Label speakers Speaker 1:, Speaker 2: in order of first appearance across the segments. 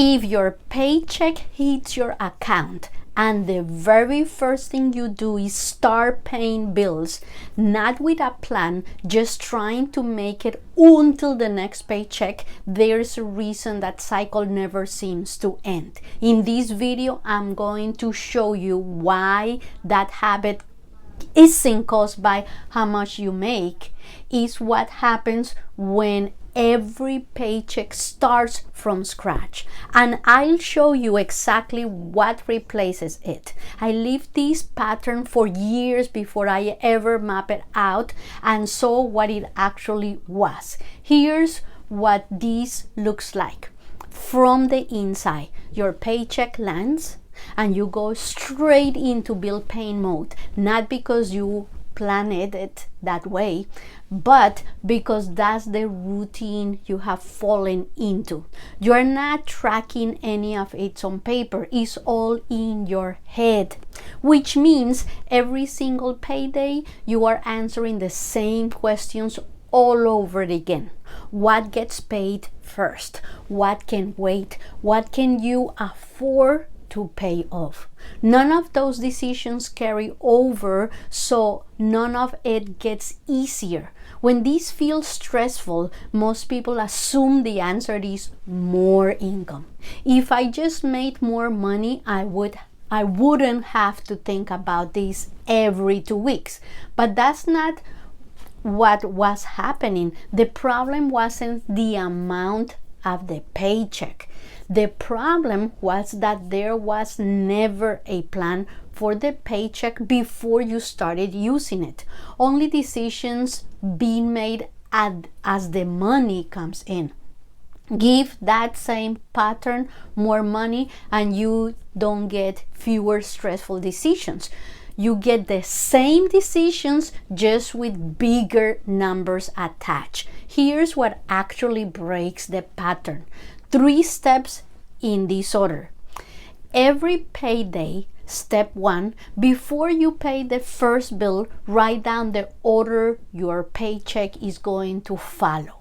Speaker 1: If your paycheck hits your account and the very first thing you do is start paying bills, not with a plan, just trying to make it until the next paycheck, there's a reason that cycle never seems to end. In this video, I'm going to show you why that habit isn't caused by how much you make. Is what happens when every paycheck starts from scratch, and I'll show you exactly what replaces it. I lived this pattern for years before I ever mapped it out and saw what it actually was. Here's what this looks like. From the inside, your paycheck lands and you go straight into bill paying mode, not because you planned it that way, but because that's the routine you have fallen into. You're not tracking any of it on paper, it's all in your head, which means every single payday you are answering the same questions all over again. What gets paid first? What can wait? What can you afford to pay off? None of those decisions carry over, so none of it gets easier. When this feels stressful, most people assume the answer is more income. If I just made more money, I wouldn't have to think about this every 2 weeks. But that's not what was happening. The problem wasn't the amount of the paycheck. The problem was that there was never a plan for the paycheck before you started using it. Only decisions being made as the money comes in. Give that same pattern more money and you don't get fewer stressful decisions. You get the same decisions, just with bigger numbers attached. Here's what actually breaks the pattern. 3 steps in this order. Every payday, step 1, before you pay the first bill, write down the order your paycheck is going to follow.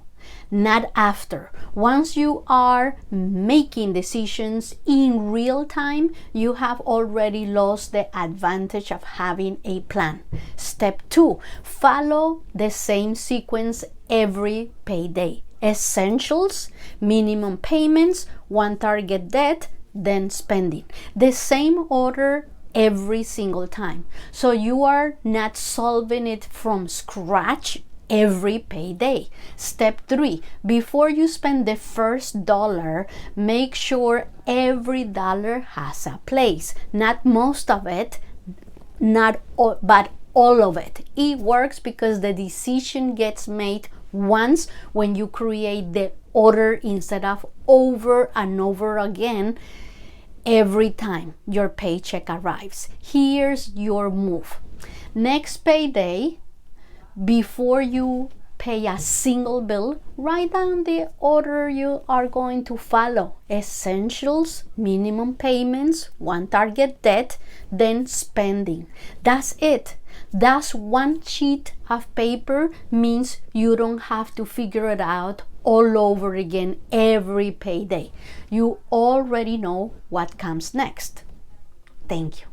Speaker 1: Not after. Once you are making decisions in real time, you have already lost the advantage of having a plan. Step 2, follow the same sequence every payday. Essentials, minimum payments, one target debt, then spending. The same order every single time. So you are not solving it from scratch every payday. Step 3, before you spend the first dollar, make sure every dollar has a place. Not most of it, not all, but all of it. It works because the decision gets made once when you create the order instead of over and over again every time your paycheck arrives. Here's your move. Next payday, before you pay a single bill, write down the order you are going to follow. Essentials, minimum payments, one target debt, then spending. That's it. That's one sheet of paper, means you don't have to figure it out all over again every payday. You already know what comes next. Thank you.